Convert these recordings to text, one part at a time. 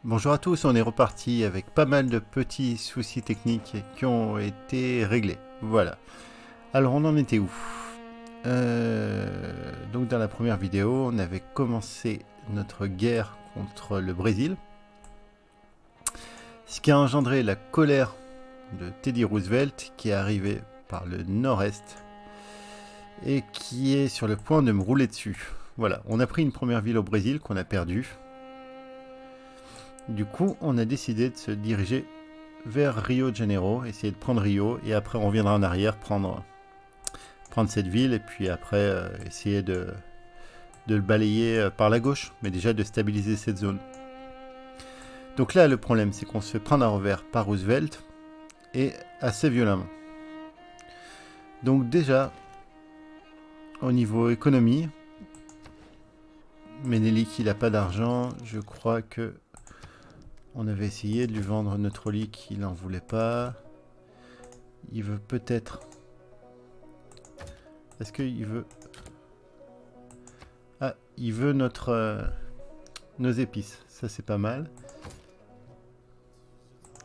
Bonjour à tous, on est reparti avec pas mal de petits soucis techniques qui ont été réglés. Voilà. Alors on en était où? Donc dans la première vidéo, on avait commencé notre guerre contre le Brésil, ce qui a engendré la colère de Teddy Roosevelt qui est arrivé par le nord-est et qui est sur le point de me rouler dessus. Voilà, on a pris une première ville au Brésil qu'on a perdue. Du coup, on a décidé de se diriger vers Rio de Janeiro, essayer de prendre Rio, et après on reviendra en arrière prendre cette ville, et puis après essayer de le balayer par la gauche, mais déjà de stabiliser cette zone. Donc là, le problème, c'est qu'on se fait prendre à revers par Roosevelt, et assez violemment. Donc déjà, au niveau économie, Menelik, il n'a pas d'argent, je crois que on avait essayé de lui vendre notre Neutralic, il n'en voulait pas. Il veut peut-être... Est-ce qu'il veut... Ah, il veut nos épices. Ça, c'est pas mal.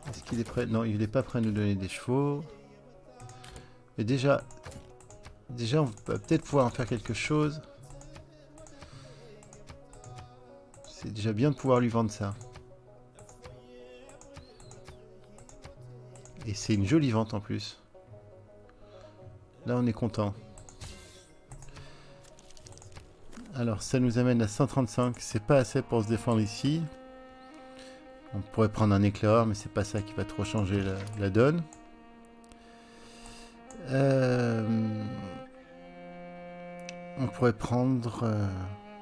Est-ce qu'il est prêt? Non, il n'est pas prêt à nous donner des chevaux. Mais déjà, on va peut-être pouvoir en faire quelque chose. C'est déjà bien de pouvoir lui vendre ça. Et c'est une jolie vente en plus. Là, on est content. Alors, ça nous amène à 135. C'est pas assez pour se défendre ici. On pourrait prendre un éclaireur, mais c'est pas ça qui va trop changer la donne. On pourrait prendre...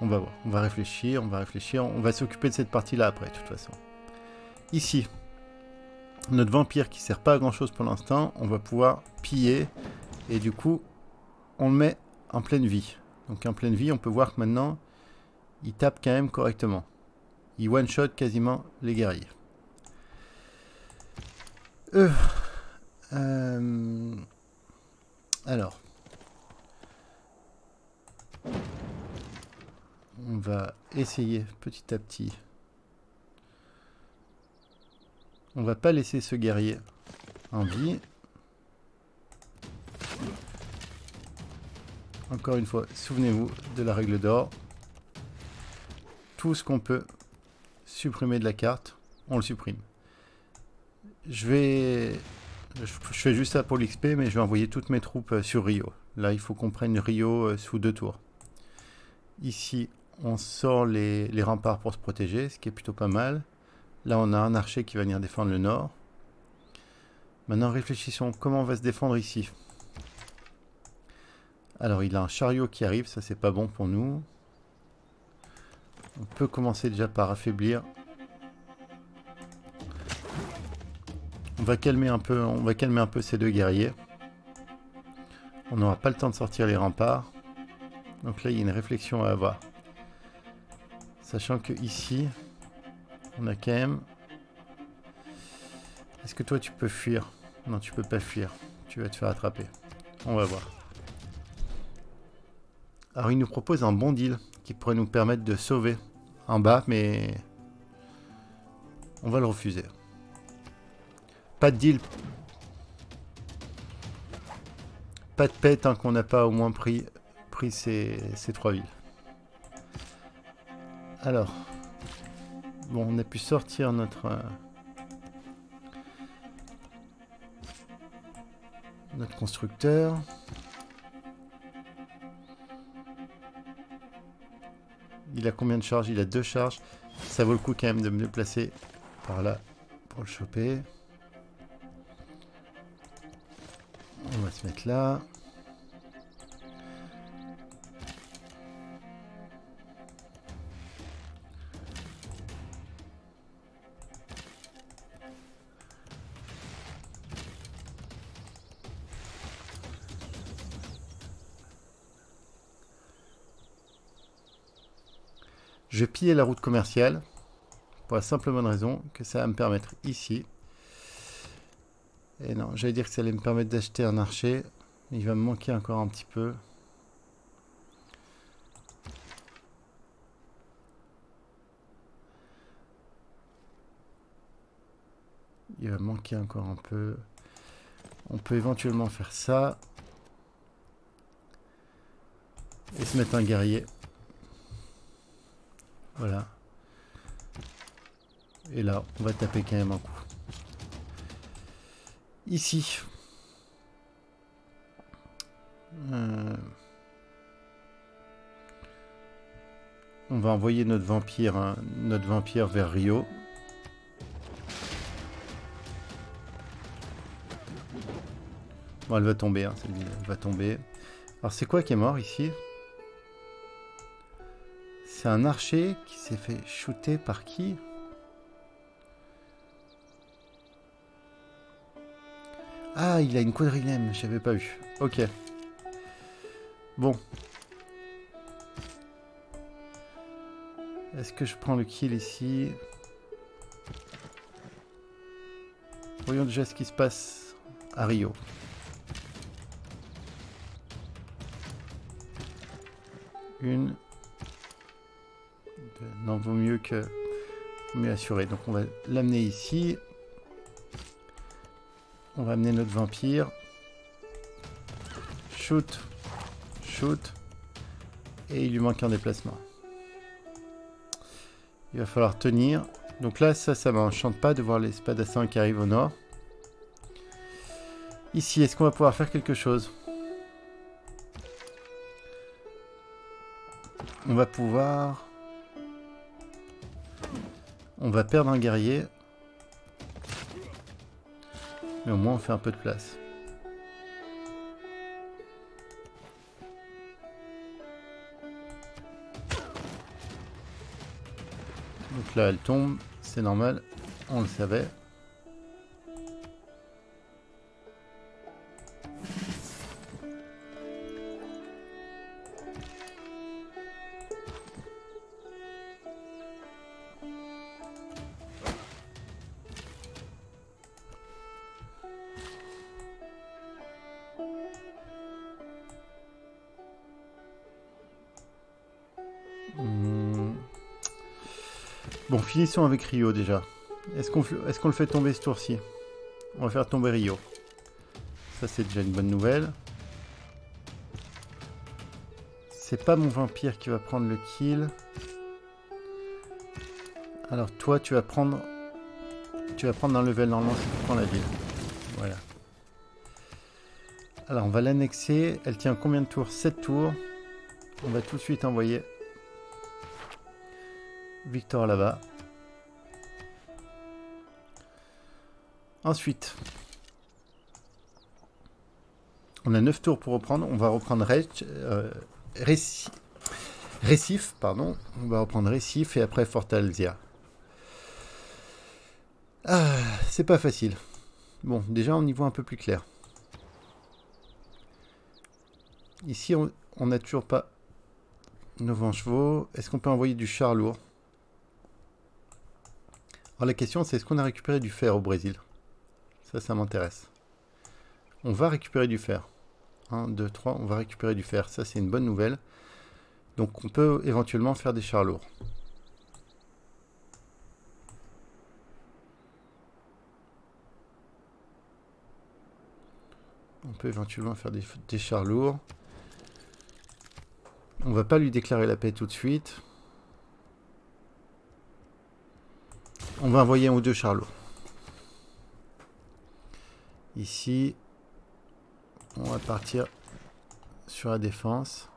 on va voir, on va réfléchir, on va s'occuper de cette partie-là après, de toute façon. Ici, notre vampire qui sert pas à grand chose pour l'instant, on va pouvoir piller, et du coup, on le met en pleine vie. Donc en pleine vie, on peut voir que maintenant, il tape quand même correctement. Il one-shot quasiment les guerriers. Alors, on va essayer petit à petit. On va pas laisser ce guerrier en vie. Encore une fois, souvenez-vous de la règle d'or. Tout ce qu'on peut supprimer de la carte, on le supprime. Je fais juste ça pour l'XP, mais je vais envoyer toutes mes troupes sur Rio. Là, il faut qu'on prenne Rio sous 2 tours. Ici, on sort les remparts pour se protéger, ce qui est plutôt pas mal. Là, on a un archer qui va venir défendre le nord. Maintenant, réfléchissons. Comment on va se défendre ici? Alors, il a un chariot qui arrive. Ça, c'est pas bon pour nous. On peut commencer déjà par affaiblir. On va calmer un peu ces deux guerriers. On n'aura pas le temps de sortir les remparts. Donc là, il y a une réflexion à avoir. Sachant que ici, on a quand même... Est-ce que toi, tu peux fuir? Non, tu peux pas fuir. Tu vas te faire attraper. On va voir. Alors, il nous propose un bon deal qui pourrait nous permettre de sauver en bas, mais on va le refuser. Pas de deal. Pas de paix tant qu'on n'a pas au moins pris ces 3 villes. Alors, bon, on a pu sortir notre constructeur. Il a combien de charges? Il a 2 charges. Ça vaut le coup quand même de me déplacer par là pour le choper. On va se mettre là. Je vais piller la route commerciale pour la simple bonne raison que ça va me permettre ici. Et non, j'allais dire que ça allait me permettre d'acheter un archer. Il va me manquer encore un petit peu. Il va manquer encore un peu. On peut éventuellement faire ça. Et se mettre un guerrier. Voilà. Et là, on va taper quand même un coup. Ici. On va envoyer notre vampire vers Rio. Bon, elle va tomber, hein, cette ville, elle va tomber. Alors, c'est quoi qui est mort ici? C'est un archer qui s'est fait shooter par qui? Ah, il a une quadrilème, j'avais pas vu. Ok. Bon. Est-ce que je prends le kill ici? Voyons déjà ce qui se passe à Rio. Une. Deux. Non, vaut mieux assurer. Donc on va l'amener ici. On va amener notre vampire. Shoot. Shoot. Et il lui manque un déplacement. Il va falloir tenir. Donc là, ça m'enchante pas de voir les spadassins qui arrivent au nord. Ici, est-ce qu'on va pouvoir faire quelque chose? On va pouvoir... On va perdre un guerrier. Mais au moins, on fait un peu de place. Donc là, elle tombe. C'est normal. On le savait. Bon, finissons avec Rio déjà. Est-ce qu'on le fait tomber ce tour-ci? On va faire tomber Rio. Ça, c'est déjà une bonne nouvelle. C'est pas mon vampire qui va prendre le kill. Alors toi, tu vas prendre un level normalement si tu prends la ville. Voilà. Alors on va l'annexer. Elle tient combien de tours? 7 tours. On va tout de suite envoyer Victor là-bas. Ensuite, on a 9 tours pour reprendre. On va reprendre Récif, pardon. On va reprendre Récif et après Fortaleza. Ah, c'est pas facile. Bon, déjà on y voit un peu plus clair. Ici, on n'a toujours pas nos 20 chevaux. Est-ce qu'on peut envoyer du char lourd? Alors la question, c'est est-ce qu'on a récupéré du fer au Brésil? Ça m'intéresse. On va récupérer du fer. 1, 2, 3, on va récupérer du fer. Ça, c'est une bonne nouvelle. Donc, on peut éventuellement faire des chars lourds. On peut éventuellement faire des chars lourds. On va pas lui déclarer la paix tout de suite. On va envoyer un ou deux chars lourds. Ici, on va partir sur la défense.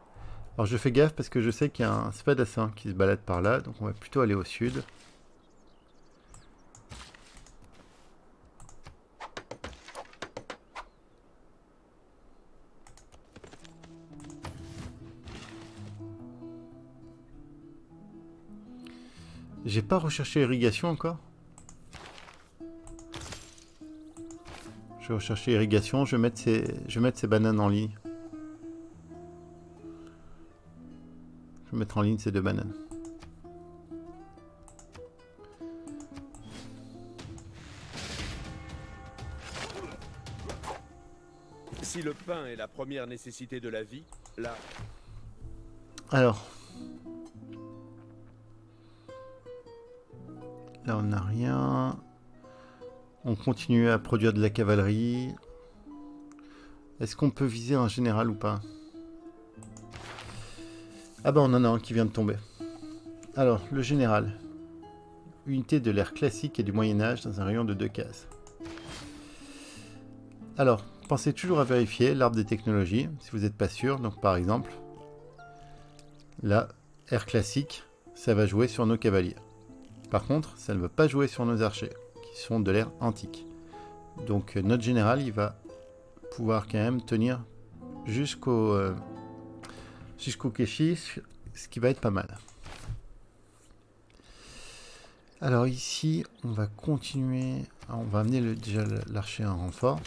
Alors je fais gaffe parce que je sais qu'il y a un spadassin qui se balade par là, donc on va plutôt aller au sud. J'ai pas recherché irrigation encore. Je vais rechercher irrigation, je vais mettre ces bananes en ligne. Je vais mettre en ligne ces 2 bananes. Si le pain est la première nécessité de la vie, là... Alors. Là, on n'a rien. On continue à produire de la cavalerie. Est-ce qu'on peut viser un général ou pas? Ah bah on en a un qui vient de tomber. Alors, le général. Unité de l'ère classique et du Moyen-Âge dans un rayon de 2 cases. Alors, pensez toujours à vérifier l'arbre des technologies, si vous n'êtes pas sûr. Donc par exemple, là, ère classique, ça va jouer sur nos cavaliers. Par contre, ça ne va pas jouer sur nos archers, qui sont de l'ère antique. Donc notre général, il va pouvoir quand même tenir jusqu'au Keshish, ce qui va être pas mal. Alors ici, on va continuer, on va amener déjà l'archer en renfort.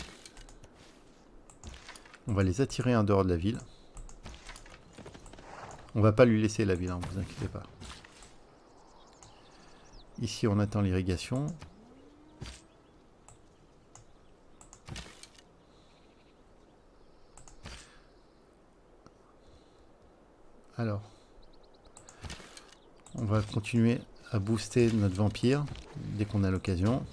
On va les attirer en dehors de la ville. On va pas lui laisser la ville, ne vous inquiétez pas. Ici, on attend l'irrigation. Alors, on va continuer à booster notre vampire dès qu'on a l'occasion.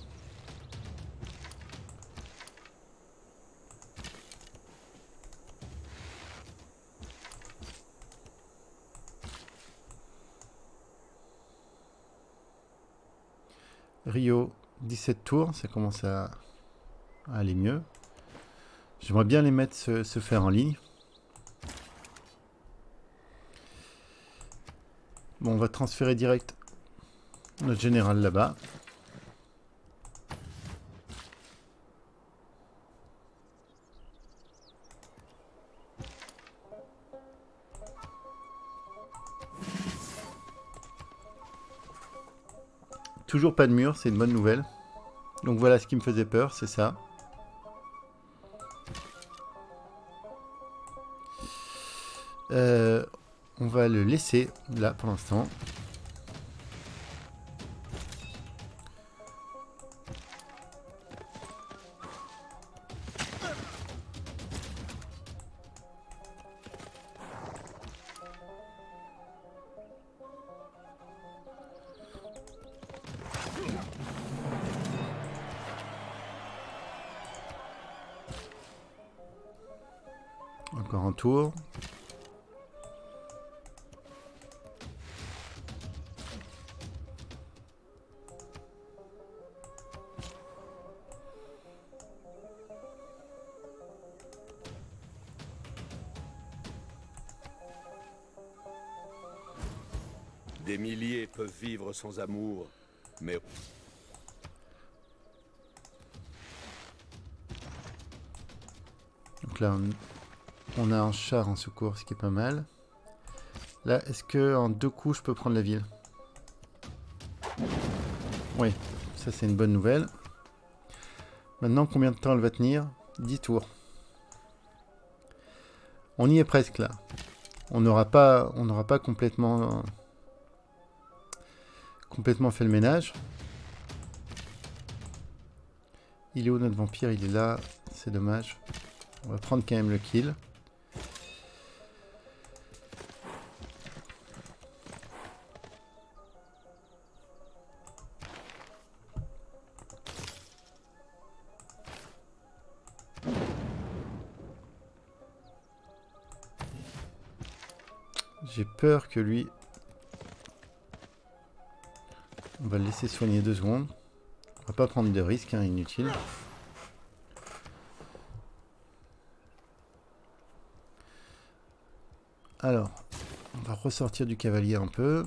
Rio, 17 tours, ça commence à aller mieux. J'aimerais bien les mettre se faire en ligne. Bon, on va transférer direct notre général là-bas. Toujours pas de mur, c'est une bonne nouvelle. Donc voilà ce qui me faisait peur, c'est ça. On va le laisser là pour l'instant. Encore un tour. Des milliers peuvent vivre sans amour, mais... Donc là, on a un char en secours, ce qui est pas mal. Là, est-ce que en 2 coups, je peux prendre la ville? Oui, ça c'est une bonne nouvelle. Maintenant, combien de temps elle va tenir? 10 tours. On y est presque là. On n'aura pas complètement fait le ménage. Il est où notre vampire? Il est là. C'est dommage. On va prendre quand même le kill. J'ai peur que lui... On va le laisser soigner 2 secondes. On va pas prendre de risques, hein, inutiles. Alors, on va ressortir du cavalier un peu.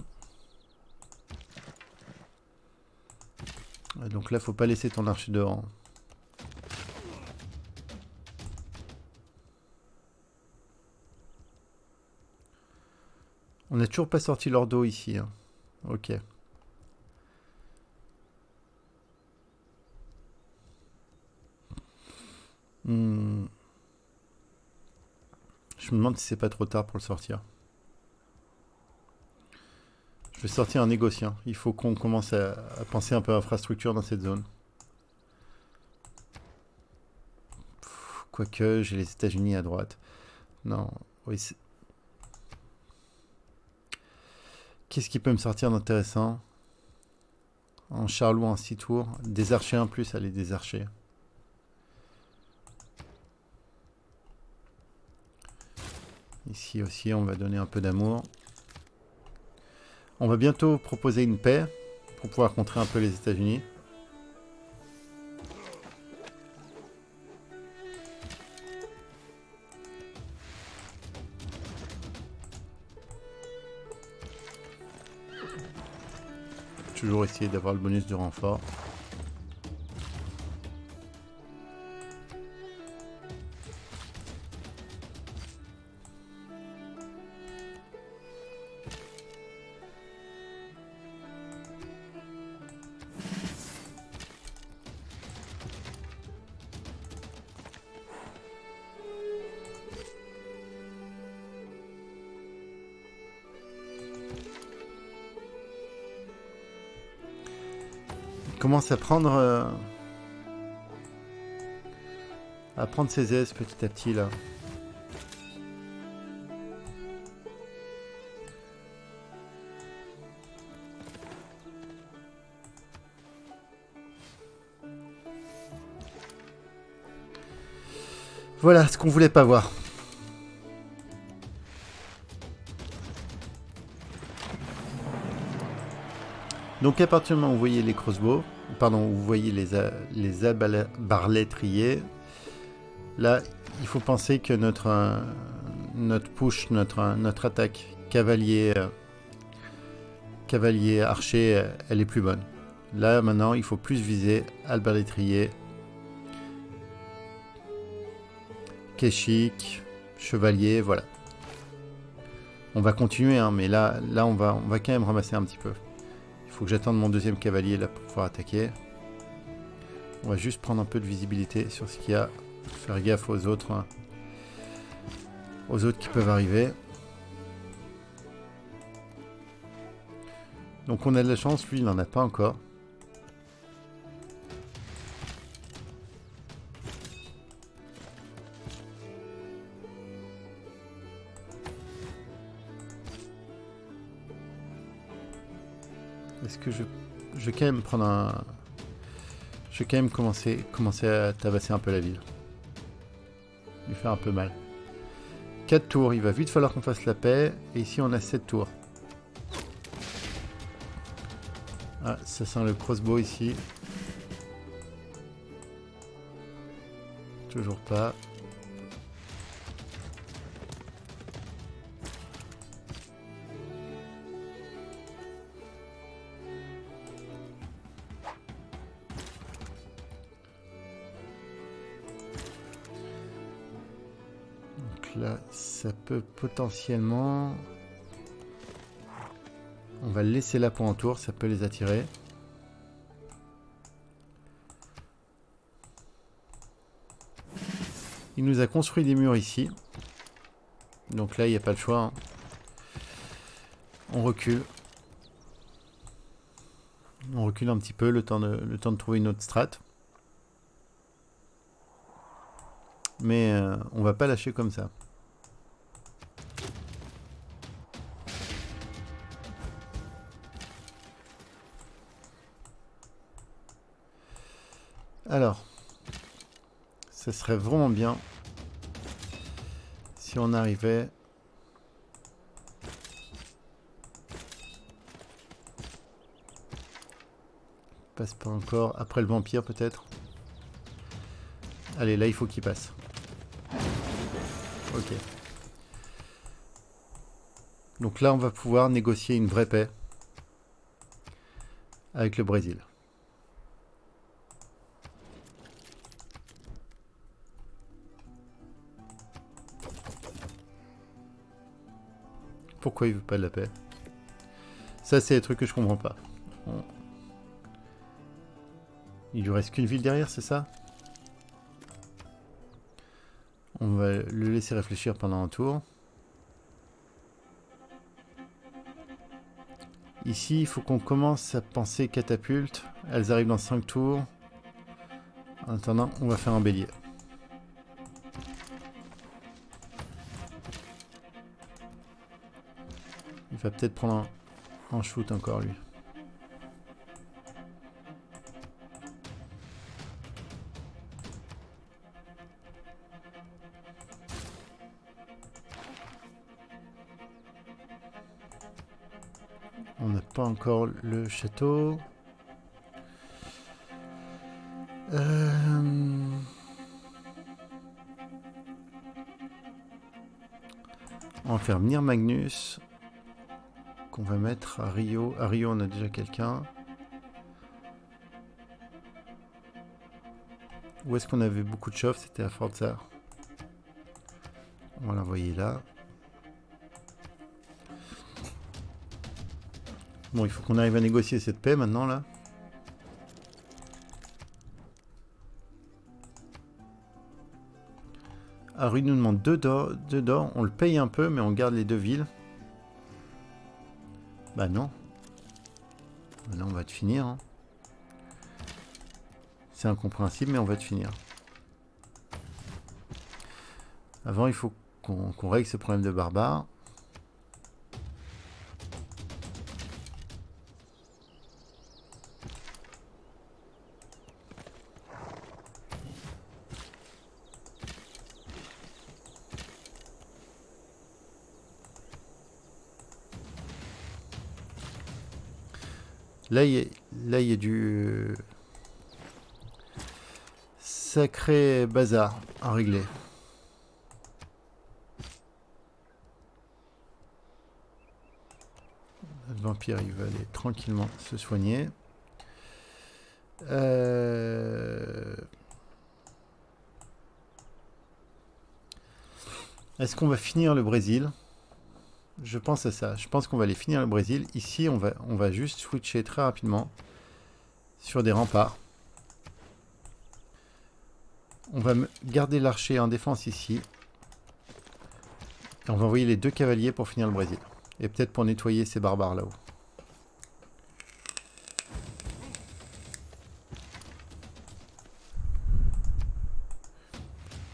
Donc là, faut pas laisser ton archer dehors. On n'a toujours pas sorti l'ordo ici. Hein. Ok. Je me demande si c'est pas trop tard pour le sortir. Je vais sortir un négociant. Il faut qu'on commence à penser un peu à infrastructure dans cette zone. Quoique, j'ai les États-Unis à droite. Non, oui. Qu'est-ce qui peut me sortir d'intéressant en charlot en 6 tours. Des archers en plus, allez, des archers. Ici aussi, on va donner un peu d'amour. On va bientôt proposer une paix pour pouvoir contrer un peu les États-Unis. Toujours essayer d'avoir le bonus de renfort. Commence à prendre ses aises petit à petit là. Voilà ce qu'on voulait pas voir. Donc à partir du moment où vous voyez les crossbows, pardon, vous voyez les arbalétriers, là il faut penser que notre push, notre attaque cavalier archer, elle est plus bonne. Là maintenant il faut plus viser arbalétrier, Keshiq, chevalier, voilà. On va continuer, hein, mais là on va quand même ramasser un petit peu. Il faut que j'attende mon deuxième cavalier là pour pouvoir attaquer. On va juste prendre un peu de visibilité sur ce qu'il y a. Faire gaffe aux autres qui peuvent arriver. Donc on a de la chance, lui il n'en a pas encore. Est-ce que je vais quand même prendre un... Je vais quand même commencer à tabasser un peu la ville. Lui faire un peu mal. 4 tours, il va vite falloir qu'on fasse la paix. Et ici on a 7 tours. Ah, ça sent le crossbow ici. Toujours pas. Là, ça peut potentiellement... On va le laisser là pour un tour, ça peut les attirer. Il nous a construit des murs ici. Donc là, il n'y a pas le choix. Hein. On recule. On recule un petit peu, le temps de trouver une autre strat. Mais on va pas lâcher comme ça. Alors, ça serait vraiment bien si on arrivait... Passe pas encore. Après le vampire peut-être. Allez, là il faut qu'il passe. Ok. Donc là on va pouvoir négocier une vraie paix avec le Brésil. Pourquoi il veut pas de la paix? Ça c'est des trucs que je comprends pas. Il lui reste qu'une ville derrière, c'est ça? On va le laisser réfléchir pendant un tour. Ici, il faut qu'on commence à penser catapulte. Elles arrivent dans 5 tours. En attendant, on va faire un bélier. Il va peut-être prendre un shoot encore, lui. pas encore le château. On va faire venir Magnus, qu'on va mettre à Rio. À Rio, on a déjà quelqu'un. Où est-ce qu'on avait beaucoup de chauves? C'était à Forza. On va l'envoyer là. Bon, il faut qu'on arrive à négocier cette paix maintenant, là. Harry nous demande 2 d'or. On le paye un peu, mais on garde les 2 villes. Bah non. Maintenant, on va te finir. Hein. C'est incompréhensible, mais on va te finir. Avant, il faut qu'on règle ce problème de barbares. Là, il y a du sacré bazar à régler. Le vampire, il va aller tranquillement se soigner. Est-ce qu'on va finir le Brésil? Je pense à ça. Je pense qu'on va aller finir le Brésil. Ici, on va juste switcher très rapidement sur des remparts. On va garder l'archer en défense ici. Et on va envoyer les 2 cavaliers pour finir le Brésil. Et peut-être pour nettoyer ces barbares là-haut.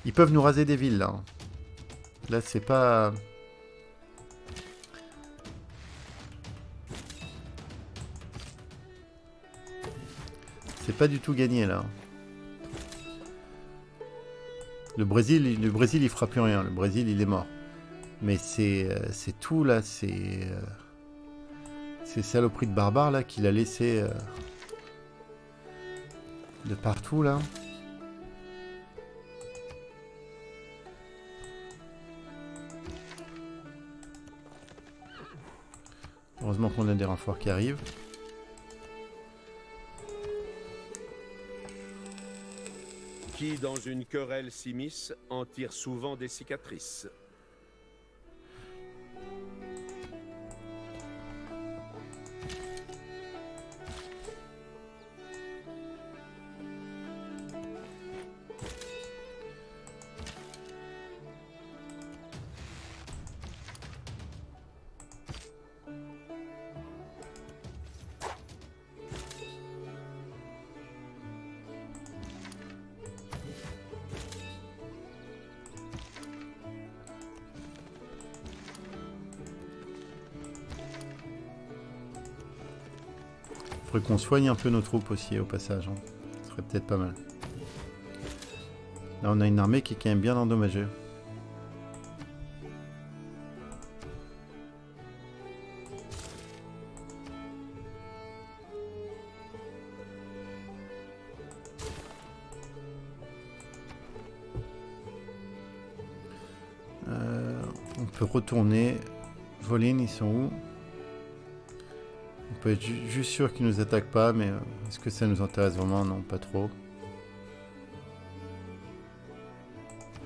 Ils peuvent nous raser des villes là. Là, c'est pas... C'est pas du tout gagné là. Le Brésil, il fera plus rien. Le Brésil, il est mort. Mais c'est tout là. C'est ces saloperies de barbares là qu'il a laissé de partout là. Heureusement qu'on a des renforts qui arrivent. Qui, dans une querelle s'immisce, en tire souvent des cicatrices. Il faudrait qu'on soigne un peu nos troupes aussi au passage. Hein. Ce serait peut-être pas mal. Là, on a une armée qui est quand même bien endommagée. On peut retourner. Volin, ils sont où? On peut être juste sûr qu'ils nous attaquent pas, mais est-ce que ça nous intéresse vraiment? Non, pas trop.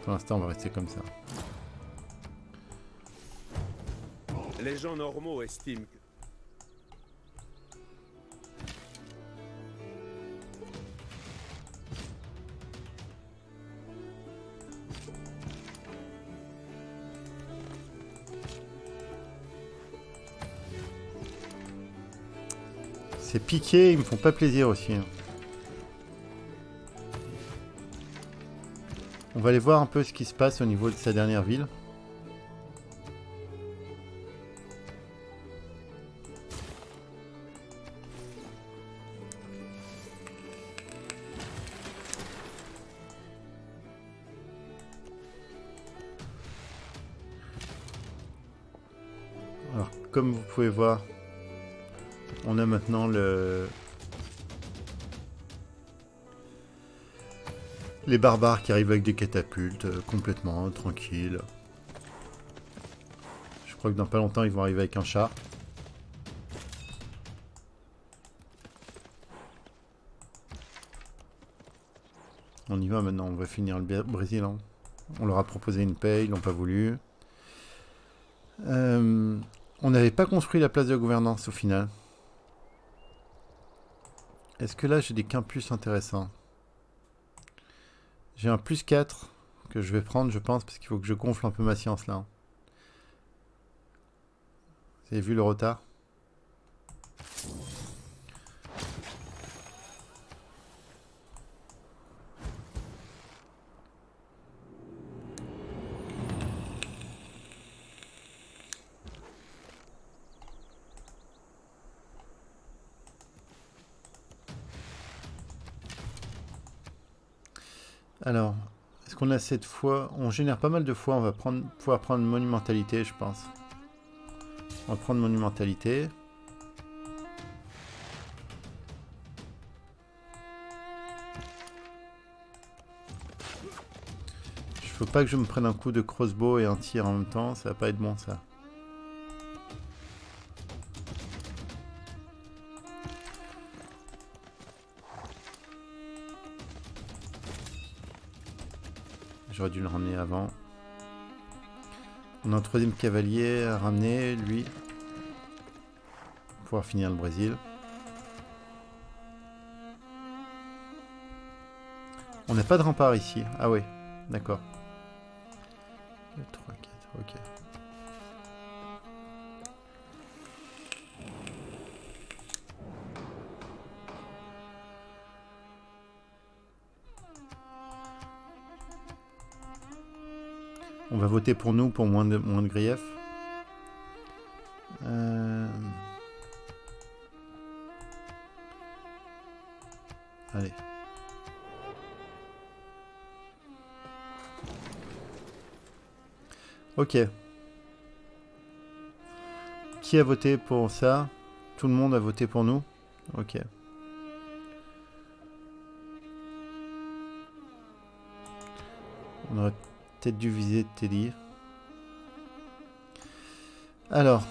Pour l'instant, on va rester comme ça. Les gens normaux estiment que... Ces piquets, ils me font pas plaisir aussi. Hein. On va aller voir un peu ce qui se passe au niveau de sa dernière ville. Alors, comme vous pouvez voir, On a maintenant les barbares qui arrivent avec des catapultes, complètement tranquilles. Je crois que dans pas longtemps, ils vont arriver avec un char. On y va maintenant, on va finir le Brésil. Hein. On leur a proposé une paix, ils n'ont pas voulu. On n'avait pas construit la place de gouvernance au final. Est-ce que là j'ai des campus intéressants? J'ai un plus 4 que je vais prendre, je pense, parce qu'il faut que je gonfle un peu ma science là. Vous avez vu le retard? Alors, est-ce qu'on a cette fois? On génère pas mal de fois, on va pouvoir prendre monumentalité, je pense. On va prendre monumentalité. Il faut pas que je me prenne un coup de crossbow et un tir en même temps, ça va pas être bon ça. J'aurais dû le ramener avant. On a un troisième cavalier à ramener, lui. Pour pouvoir finir le Brésil. On n'a pas de rempart ici. Ah ouais, d'accord. 2, 3, 4, ok. On va voter pour nous pour moins de griefs. Allez. Ok. Qui a voté pour ça? Tout le monde a voté pour nous? Ok. On aurait peut-être dû viser Teddy. Alors.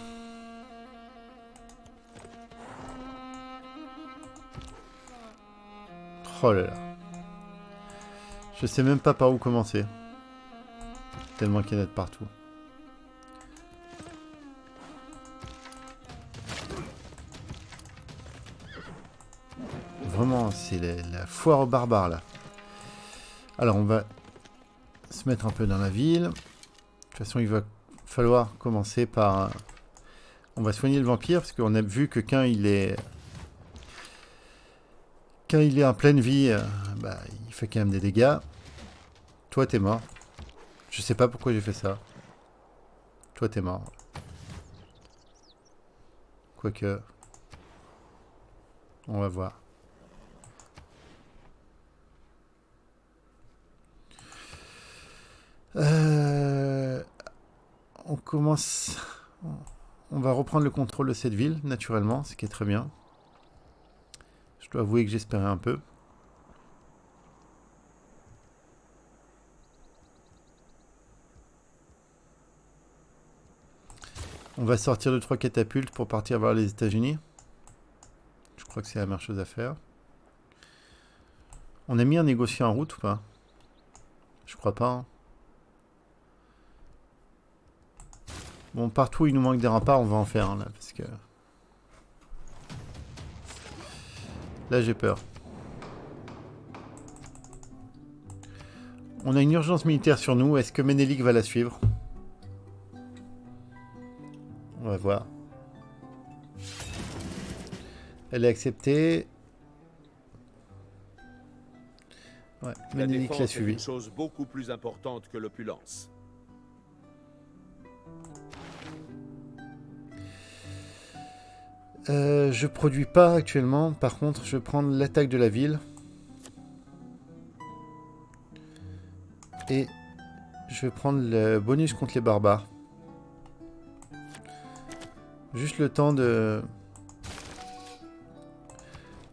Oh là là. Je sais même pas par où commencer. Tellement qu'il y en a de partout. Vraiment, c'est la foire aux barbares là. Alors on va se mettre un peu dans la ville. De toute façon, il va falloir commencer par... On va soigner le vampire, parce qu'on a vu que quand il est en pleine vie, bah, il fait quand même des dégâts. Toi, t'es mort. Je sais pas pourquoi j'ai fait ça. Toi, t'es mort. Quoique... On va voir. On commence... On va reprendre le contrôle de cette ville, naturellement, ce qui est très bien. Je dois avouer que j'espérais un peu. On va sortir de 3 catapultes pour partir vers les États-Unis. Je crois que c'est la meilleure chose à faire. On a mis un négociant en route ou pas? Je crois pas. Hein. Bon, partout où il nous manque des remparts, on va en faire, hein, là, parce que... Là, j'ai peur. On a une urgence militaire sur nous. Est-ce que Ménélique va la suivre? On va voir. Elle est acceptée. Ouais, Ménélique l'a suivi. Une chose beaucoup plus importante que l'opulence. Je produis pas actuellement. Par contre, je vais prendre l'attaque de la ville. Et je vais prendre le bonus contre les barbares. Juste le temps de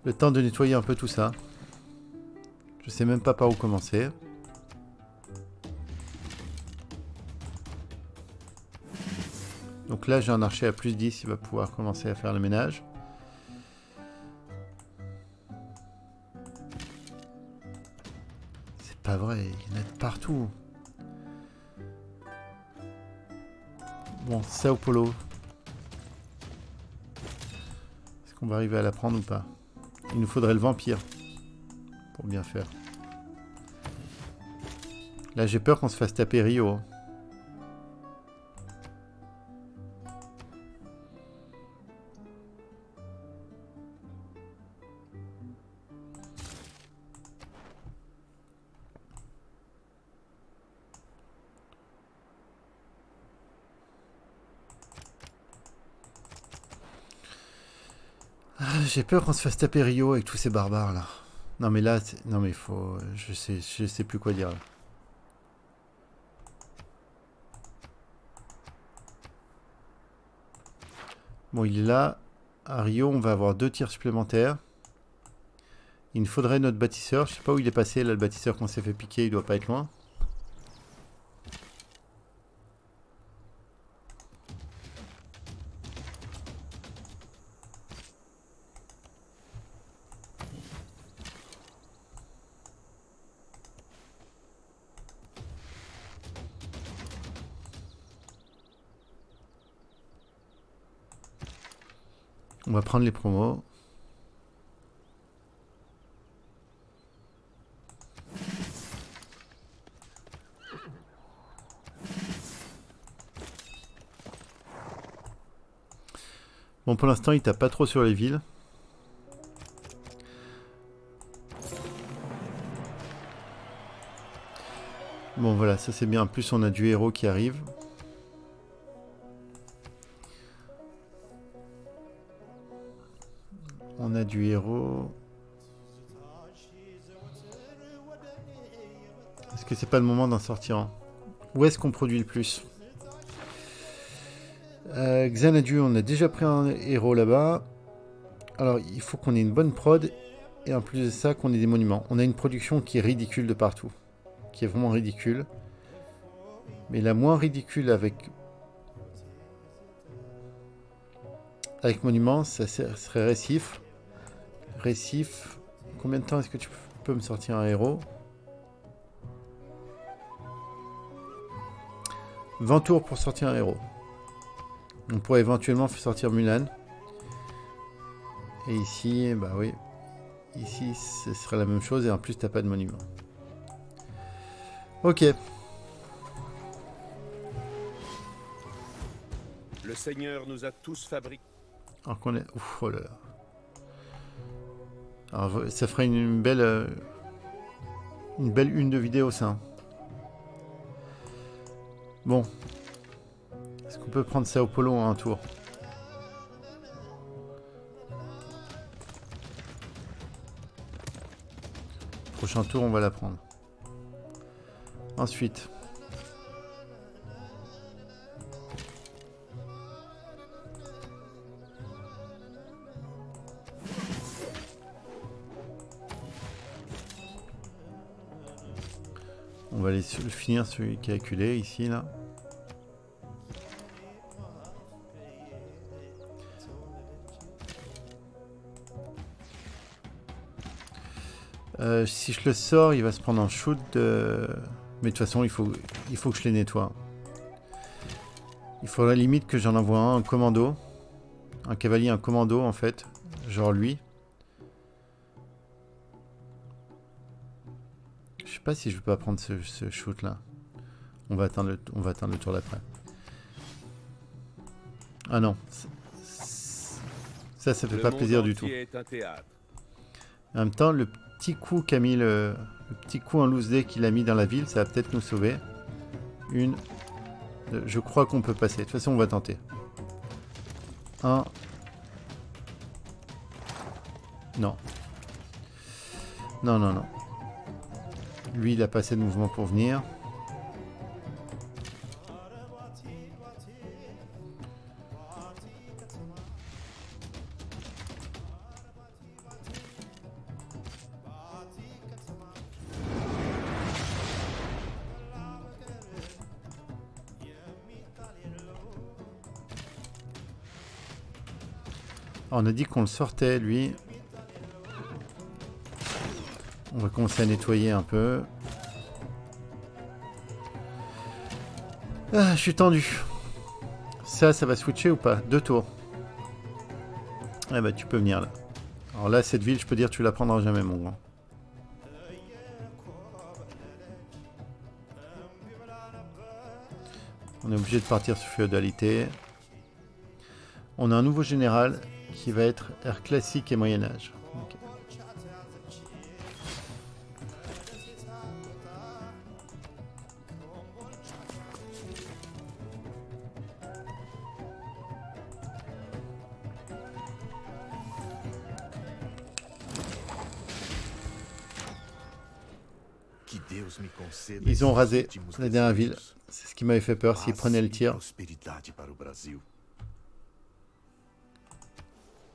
Le temps de nettoyer un peu tout ça. Je sais même pas par où commencer. Donc là, j'ai un archer à plus 10, il va pouvoir commencer à faire le ménage. C'est pas vrai, il y en a de partout. Bon, Sao Paulo. Est-ce qu'on va arriver à la prendre ou pas? Il nous faudrait le vampire pour bien faire. Là, j'ai peur qu'on se fasse taper Rio. J'ai peur qu'on se fasse taper Rio avec tous ces barbares là. Non mais là, non mais il faut... je sais plus quoi dire là. Bon, il est là. À Rio, on va avoir 2 tirs supplémentaires. Il nous faudrait notre bâtisseur. Je sais pas où il est passé là, le bâtisseur qu'on s'est fait piquer, il doit pas être loin. On va prendre les promos. Bon, pour l'instant, il tape pas trop sur les villes. Bon, voilà, ça c'est bien. En plus, on a du héros qui arrive. On a du héros. Est-ce que c'est pas le moment d'en sortir un? Où est-ce qu'on produit le plus? Xanadu, on a déjà pris un héros là-bas. Alors, il faut qu'on ait une bonne prod. Et en plus de ça, qu'on ait des monuments. On a une production qui est ridicule de partout. Qui est vraiment ridicule. Mais la moins ridicule avec monument, ça serait Récif. Récif. Combien de temps est-ce que tu peux me sortir un héros? 20 tours pour sortir un héros. On pourrait éventuellement faire sortir Mulan. Et ici, bah oui. Ici, ce serait la même chose. Et en plus, t'as pas de monument. Ok. Le Seigneur nous a tous fabriqués. Alors qu'on est... Ouf, oh là là. Alors, ça ferait une belle une de vidéo, ça. Bon. Est-ce qu'on peut prendre Sao Paulo en un tour? Prochain tour, on va la prendre. Ensuite. On va aller finir celui qui est acculé ici, là. Si je le sors, il va se prendre un shoot de... Mais de toute façon, il faut que je les nettoie. Il faudrait limite que j'en envoie un commando. Un cavalier, un commando, en fait. Genre lui. Je sais pas si je peux pas prendre ce shoot là. On va attendre le tour d'après. Ah non. Ça fait pas plaisir du tout. En même temps, le petit coup qu'a mis le petit coup en loose day qu'il a mis dans la ville, ça va peut-être nous sauver. Je crois qu'on peut passer. De toute façon, on va tenter. 1. Non. Non, non, non. Lui, il a pas assez de mouvement pour venir. Alors, on a dit qu'on le sortait, lui. On va commencer à nettoyer un peu. Ah, je suis tendu. Ça va switcher ou pas? 2 tours. Ah bah tu peux venir là. Alors là, cette ville, je peux dire, tu la prendras jamais, mon grand. On est obligé de partir sur féodalité. On a un nouveau général qui va être ère classique et Moyen-Âge. Okay. Ils ont rasé la dernière ville. C'est ce qui m'avait fait peur s'ils prenaient le tir.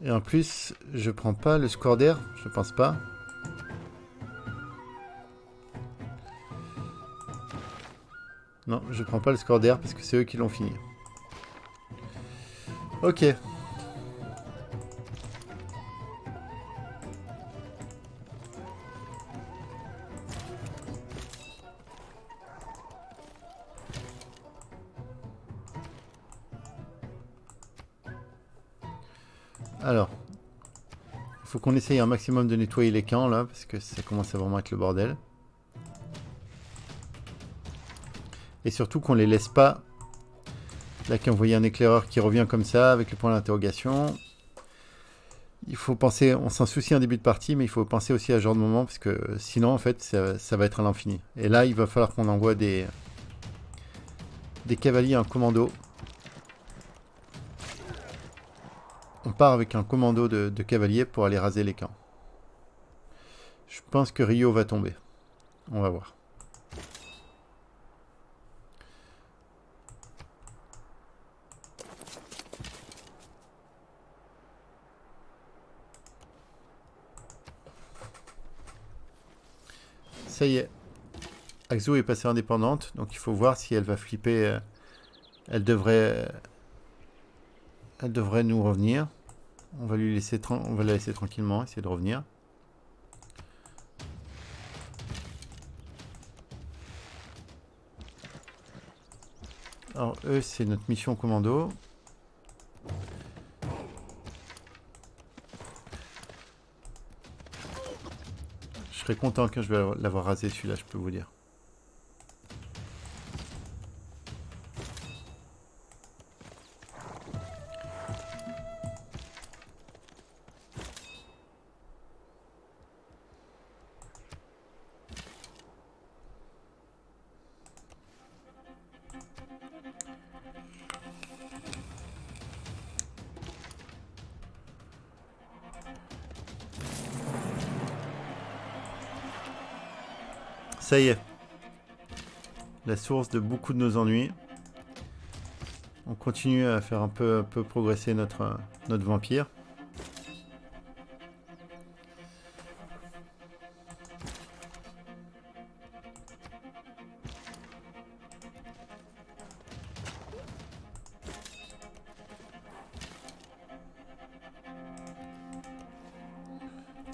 Et en plus, je prends pas le score d'air, je pense pas. Non, je prends pas le score d'air parce que c'est eux qui l'ont fini. Ok. Alors, il faut qu'on essaye un maximum de nettoyer les camps là, parce que ça commence à vraiment être le bordel. Et surtout qu'on les laisse pas. Là, quand vous voyez un éclaireur qui revient comme ça, avec le point d'interrogation, il faut penser, on s'en soucie en début de partie, mais il faut penser aussi à ce genre de moment, parce que sinon, en fait, ça va être à l'infini. Et là, il va falloir qu'on envoie des cavaliers en commando. On part avec un commando de cavaliers pour aller raser les camps. Je pense que Rio va tomber. On va voir. Ça y est. Axo est passée indépendante, donc il faut voir si elle va flipper. Elle devrait nous revenir. On va la laisser tranquillement, essayer de revenir. Alors eux, c'est notre mission commando. Je serais content que je vais l'avoir rasé celui-là, je peux vous dire. Ça y est. La source de beaucoup de nos ennuis. On continue à faire un peu progresser notre vampire.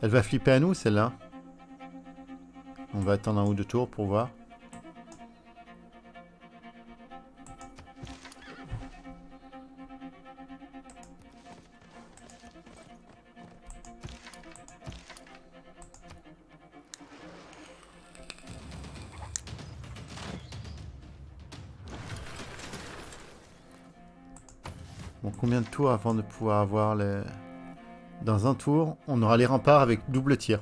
Elle va flipper à nous, celle-là. On va attendre un ou deux tours pour voir. Bon, combien de tours avant de pouvoir avoir les... Dans un tour, on aura les remparts avec double tir.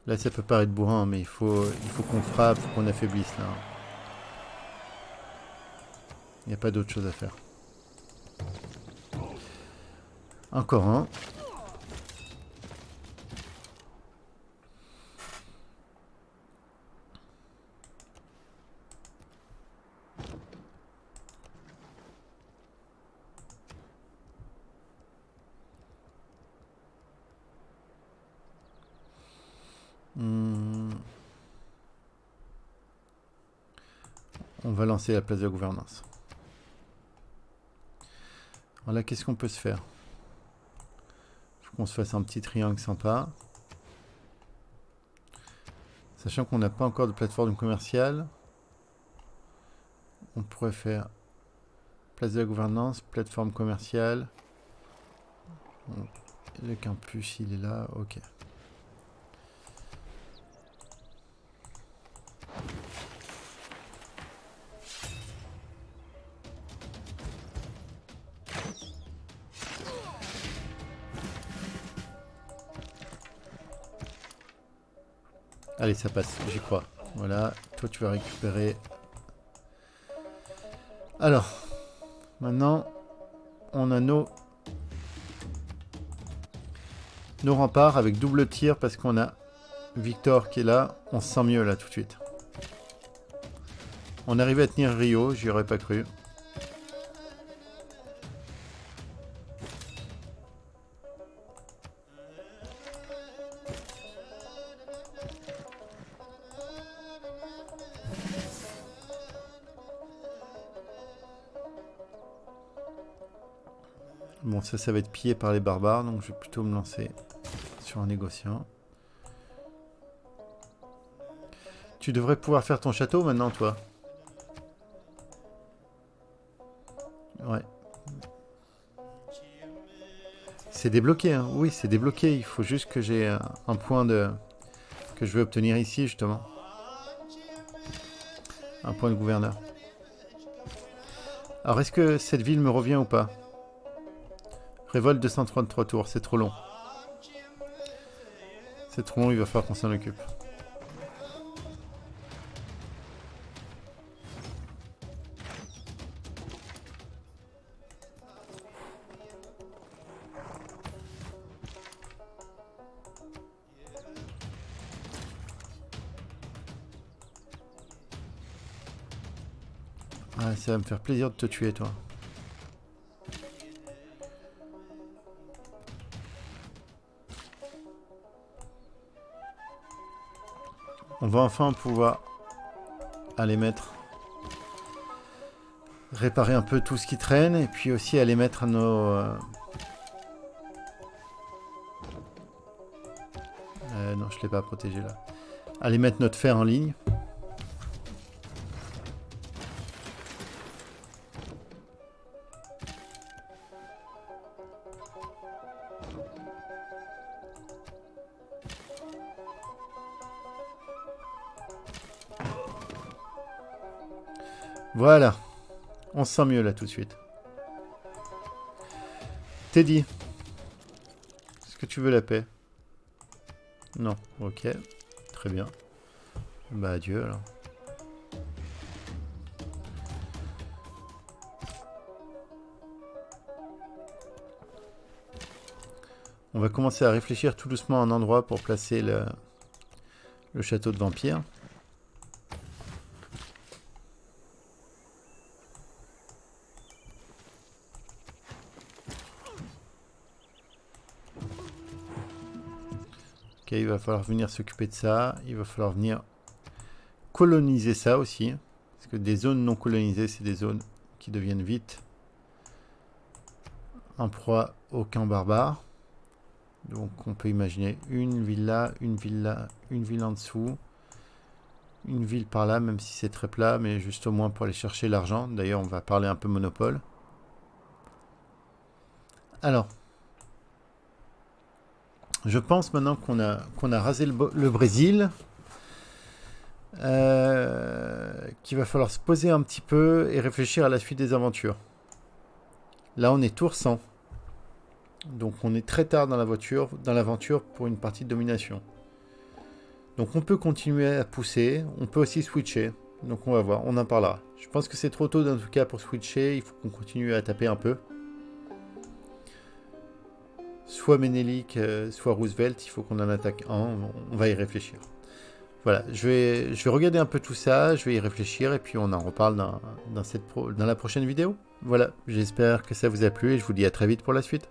Là, ça peut paraître bourrin, mais il faut qu'on frappe, qu'on affaiblisse là. Il n'y a pas d'autre chose à faire. Encore un. on va lancer la place de la gouvernance. Voilà, qu'est-ce qu'on peut se faire? Il faut qu'on se fasse un petit triangle sympa. Sachant qu'on n'a pas encore de plateforme commerciale, on pourrait faire place de la gouvernance, plateforme commerciale. Le campus, il est là, ok. Allez, ça passe, j'y crois. Voilà, toi tu vas récupérer. Alors, maintenant, on a nos remparts avec double tir parce qu'on a Victor qui est là. On se sent mieux là tout de suite. On arrive à tenir Rio, j'y aurais pas cru. Bon, ça va être pillé par les barbares, donc je vais plutôt me lancer sur un négociant. Tu devrais pouvoir faire ton château maintenant, toi. Ouais. C'est débloqué, hein. Oui, c'est débloqué. Il faut juste que j'ai un point de... que je vais obtenir ici, justement. Un point de gouverneur. Alors, est-ce que cette ville me revient ou pas? Révolte 233 tours, c'est trop long. C'est trop long, il va falloir qu'on s'en occupe. Ah, ça va me faire plaisir de te tuer, toi. On va enfin pouvoir aller mettre... réparer un peu tout ce qui traîne et puis aussi aller mettre nos... non, je ne l'ai pas protégé là. Aller mettre notre fer en ligne. Voilà. On se sent mieux là tout de suite. Teddy. Est-ce que tu veux la paix? Non. Ok. Très bien. Bah adieu alors. On va commencer à réfléchir tout doucement à un endroit pour placer le château de vampire. Ok, il va falloir venir s'occuper de ça. Il va falloir venir coloniser ça aussi. Parce que des zones non colonisées, c'est des zones qui deviennent vite en proie au camp barbare. Donc on peut imaginer une ville là, une ville là, une ville en dessous. Une ville par là, même si c'est très plat, mais juste au moins pour aller chercher l'argent. D'ailleurs, on va parler un peu monopole. Alors, je pense maintenant qu'on a rasé le Brésil, qu'il va falloir se poser un petit peu et réfléchir à la suite des aventures. Là, on est tour 100. Donc, on est très tard dans l'aventure pour une partie de domination. Donc, on peut continuer à pousser. On peut aussi switcher. Donc, on va voir. On en parlera. Je pense que c'est trop tôt, dans tout cas, pour switcher. Il faut qu'on continue à taper un peu. Soit Menelik, soit Roosevelt, il faut qu'on en attaque un, on va y réfléchir. Voilà, je vais regarder un peu tout ça, je vais y réfléchir et puis on en reparle dans la prochaine vidéo. Voilà, j'espère que ça vous a plu et je vous dis à très vite pour la suite.